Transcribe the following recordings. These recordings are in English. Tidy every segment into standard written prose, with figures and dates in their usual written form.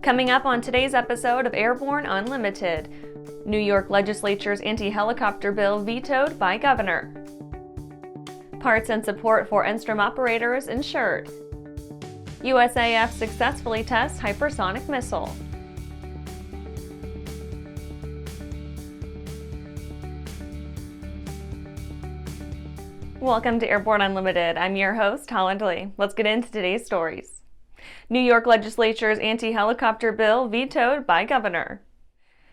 Coming up on today's episode of Airborne Unlimited, New York Legislature's anti-helicopter bill vetoed by Governor. Parts and support for Enstrom operators ensured. USAF successfully tests hypersonic missile. Welcome to Airborne Unlimited. I'm your host, Holland Lee. Let's get into today's stories. New York Legislature's anti-helicopter bill vetoed by Governor.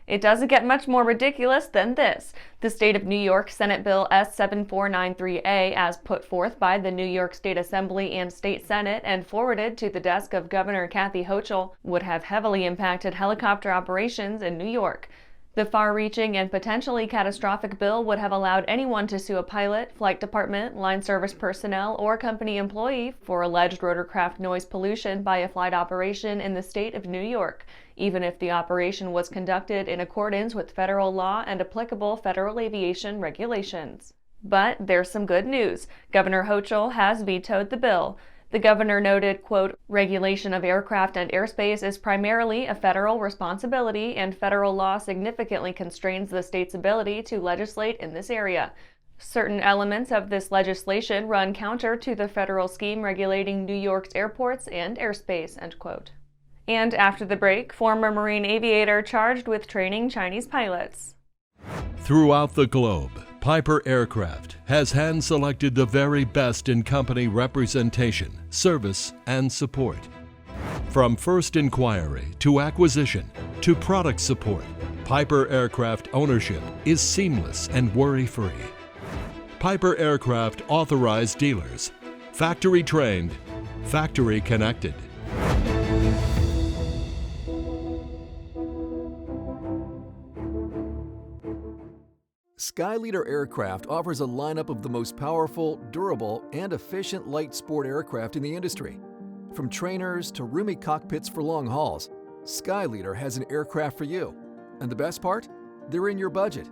It doesn't get much more ridiculous than this. The State of New York Senate Bill S-7493A, as put forth by the New York State Assembly and State Senate and forwarded to the desk of Governor Kathy Hochul, would have heavily impacted helicopter operations in New York. The far-reaching and potentially catastrophic bill would have allowed anyone to sue a pilot, flight department, line service personnel, or company employee for alleged rotorcraft noise pollution by a flight operation in the state of New York, even if the operation was conducted in accordance with federal law and applicable federal aviation regulations. But there's some good news. Governor Hochul has vetoed the bill. The governor noted, quote, "Regulation of aircraft and airspace is primarily a federal responsibility, and federal law significantly constrains the state's ability to legislate in this area. Certain elements of this legislation run counter to the federal scheme regulating New York's airports and airspace," end quote. And after the break, former Marine aviator charged with training Chinese pilots. Throughout the globe, Piper Aircraft has hand-selected the very best in company representation, service, and support. From first inquiry to acquisition to product support, Piper Aircraft ownership is seamless and worry-free. Piper Aircraft authorized dealers, factory-trained, factory-connected. Skyleader Aircraft offers a lineup of the most powerful, durable, and efficient light sport aircraft in the industry. From trainers to roomy cockpits for long hauls, Skyleader has an aircraft for you. And the best part? They're in your budget.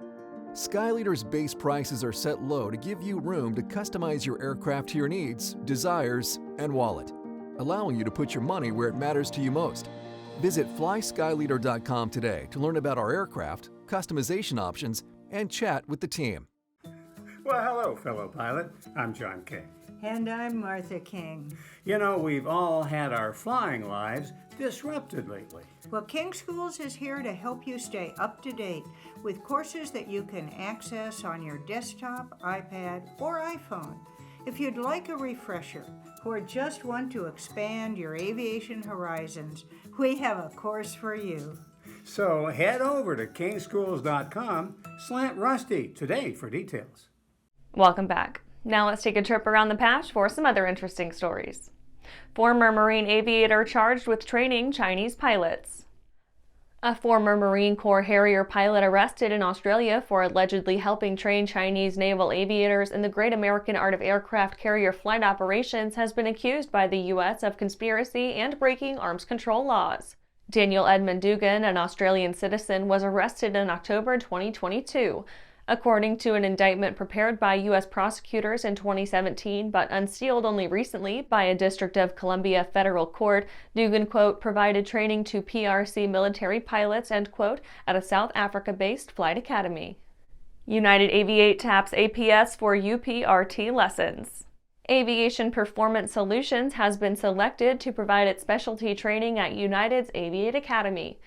Skyleader's base prices are set low to give you room to customize your aircraft to your needs, desires, and wallet, allowing you to put your money where it matters to you most. Visit flyskyleader.com today to learn about our aircraft, customization options, and chat with the team. Well, hello, fellow pilot. I'm John King. And I'm Martha King. You know, we've all had our flying lives disrupted lately. Well, King Schools is here to help you stay up to date with courses that you can access on your desktop, iPad, or iPhone. If you'd like a refresher or just want to expand your aviation horizons, we have a course for you. So head over to kingschools.com/Rusty today for details. Welcome back. Now let's take a trip around the patch for some other interesting stories. Former Marine aviator charged with training Chinese pilots. A former Marine Corps Harrier pilot arrested in Australia for allegedly helping train Chinese naval aviators in the Great American Art of Aircraft Carrier Flight Operations has been accused by the U.S. of conspiracy and breaking arms control laws. Daniel Edmund Dugan, an Australian citizen, was arrested in October 2022. According to an indictment prepared by U.S. prosecutors in 2017 but unsealed only recently by a District of Columbia federal court, Dugan, quote, provided training to PRC military pilots, end quote, at a South Africa-based flight academy. United Aviate taps APS for UPRT lessons. Aviation Performance Solutions has been selected to provide its specialty training at United's Aviate Academy.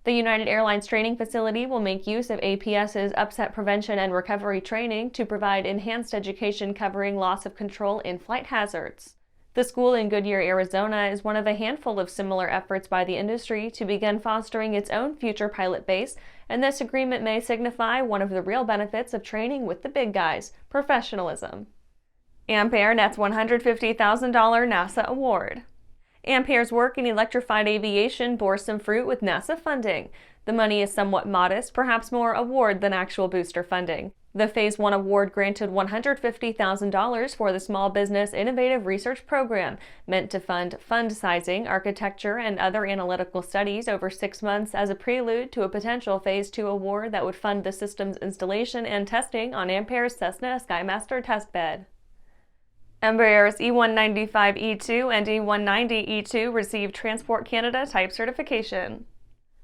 The United Airlines training facility will make use of APS's upset prevention and recovery training to provide enhanced education covering loss of control in flight hazards. The school in Goodyear, Arizona is one of a handful of similar efforts by the industry to begin fostering its own future pilot base, and this agreement may signify one of the real benefits of training with the big guys: professionalism. Ampaire nets $150,000 NASA award. Ampaire's work in electrified aviation bore some fruit with NASA funding. The money is somewhat modest, perhaps more award than actual booster funding. The Phase 1 award granted $150,000 for the Small Business Innovative Research Program, meant to fund fund sizing, architecture, and other analytical studies over 6 months as a prelude to a potential Phase 2 award that would fund the system's installation and testing on Ampaire's Cessna Skymaster testbed. Embraer's E195-E2 and E190-E2 received Transport Canada type certification.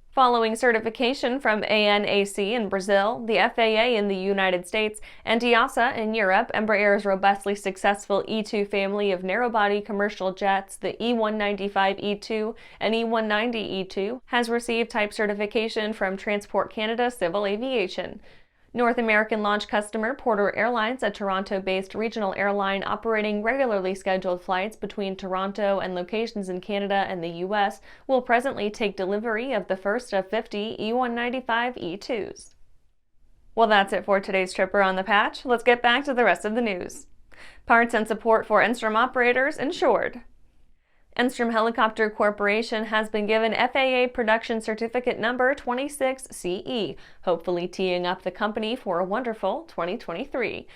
Following certification from ANAC in Brazil, the FAA in the United States, and EASA in Europe, Embraer's robustly successful E2 family of narrow-body commercial jets, the E195-E2 and E190-E2, has received type certification from Transport Canada Civil Aviation. North American launch customer Porter Airlines, a Toronto-based regional airline operating regularly scheduled flights between Toronto and locations in Canada and the U.S., will presently take delivery of the first of 50 E195-E2s. Well, that's it for today's Trip Around the Patch. Let's get back to the rest of the news. Parts and support for Enstrom operators ensured. Enstrom Helicopter Corporation has been given FAA Production Certificate Number 26CE, hopefully teeing up the company for a wonderful 2023.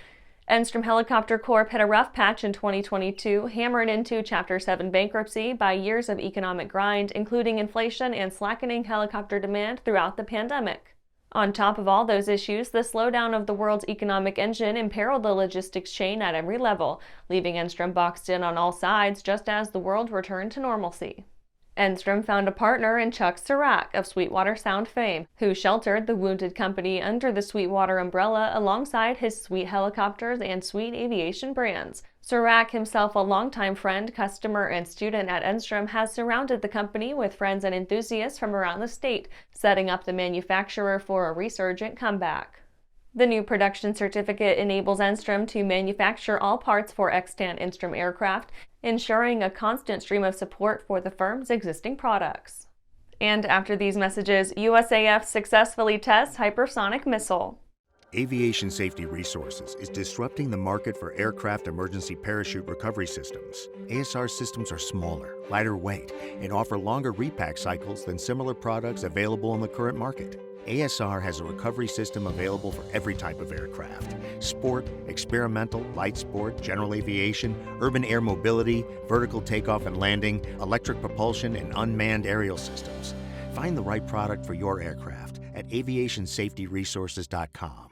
Enstrom Helicopter Corp hit a rough patch in 2022, hammered into Chapter 7 bankruptcy by years of economic grind, including inflation and slackening helicopter demand throughout the pandemic. On top of all those issues, the slowdown of the world's economic engine imperiled the logistics chain at every level, leaving Enstrom boxed in on all sides just as the world returned to normalcy. Enstrom found a partner in Chuck Sirac of Sweetwater Sound fame, who sheltered the wounded company under the Sweetwater umbrella alongside his Sweet Helicopters and Sweet Aviation brands. Sirac, himself a longtime friend, customer, and student at Enstrom, has surrounded the company with friends and enthusiasts from around the state, setting up the manufacturer for a resurgent comeback. The new production certificate enables Enstrom to manufacture all parts for extant Enstrom aircraft, ensuring a constant stream of support for the firm's existing products. And after these messages, USAF successfully tests hypersonic missile. Aviation Safety Resources is disrupting the market for aircraft emergency parachute recovery systems. ASR systems are smaller, lighter weight, and offer longer repack cycles than similar products available in the current market. ASR has a recovery system available for every type of aircraft: sport, experimental, light sport, general aviation, urban air mobility, vertical takeoff and landing, electric propulsion, and unmanned aerial systems. Find the right product for your aircraft at aviationsafetyresources.com.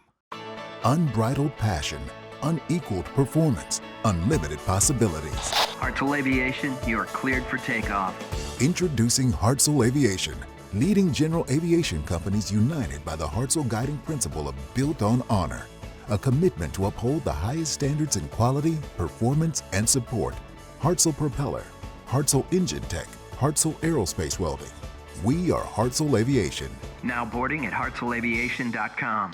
Unbridled passion, unequaled performance, unlimited possibilities. Hartzell Aviation, you are cleared for takeoff. Introducing Hartzell Aviation, leading general aviation companies united by the Hartzell guiding principle of built on honor, a commitment to uphold the highest standards in quality, performance, and support. Hartzell Propeller, Hartzell Engine Tech, Hartzell Aerospace Welding. We are Hartzell Aviation. Now boarding at hartzellaviation.com.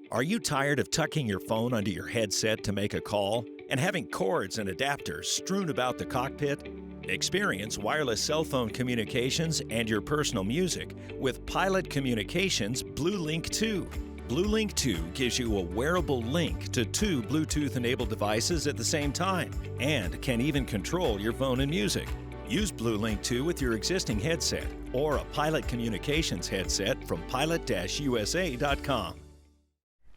Are you tired of tucking your phone under your headset to make a call and having cords and adapters strewn about the cockpit? Experience wireless cell phone communications and your personal music with Pilot Communications BlueLink 2. BlueLink 2 gives you a wearable link to two Bluetooth-enabled devices at the same time and can even control your phone and music. Use BlueLink 2 with your existing headset or a Pilot Communications headset from pilot-usa.com.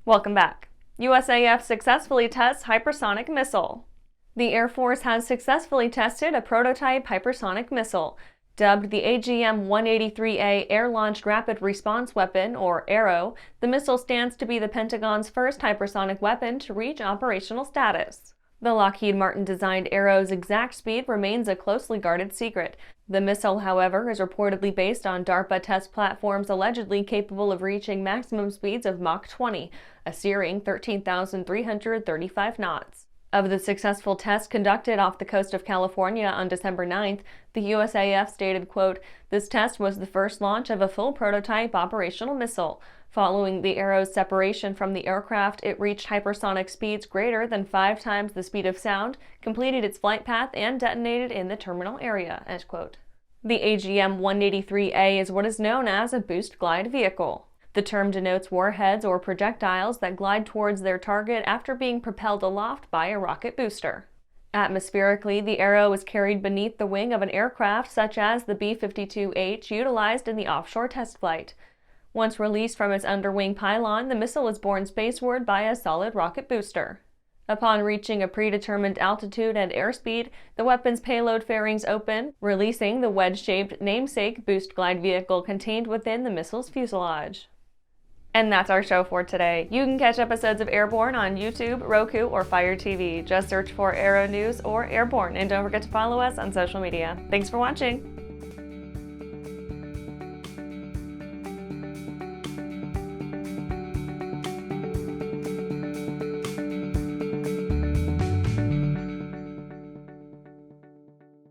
Welcome back. USAF successfully tests hypersonic missile. The Air Force has successfully tested a prototype hypersonic missile. Dubbed the AGM-183A Air-Launched Rapid Response Weapon, or ARRW, the missile stands to be the Pentagon's first hypersonic weapon to reach operational status. The Lockheed Martin-designed ARRW's exact speed remains a closely guarded secret. The missile, however, is reportedly based on DARPA test platforms allegedly capable of reaching maximum speeds of Mach 20, a searing 13,335 knots. Of the successful test conducted off the coast of California on December 9th, the USAF stated, quote, "This test was the first launch of a full prototype operational missile. Following the ARRW's separation from the aircraft, it reached hypersonic speeds greater than 5 times the speed of sound, completed its flight path, and detonated in the terminal area," end quote. The AGM-183A is what is known as a boost glide vehicle. The term denotes warheads or projectiles that glide towards their target after being propelled aloft by a rocket booster. Atmospherically, the ARRW is carried beneath the wing of an aircraft such as the B-52H utilized in the offshore test flight. Once released from its underwing pylon, the missile is borne spaceward by a solid rocket booster. Upon reaching a predetermined altitude and airspeed, the weapon's payload fairings open, releasing the wedge-shaped namesake boost glide vehicle contained within the missile's fuselage. And that's our show for today. You can catch episodes of Airborne on YouTube, Roku, or Fire TV. Just search for Aero-News or Airborne, and don't forget to follow us on social media. Thanks for watching.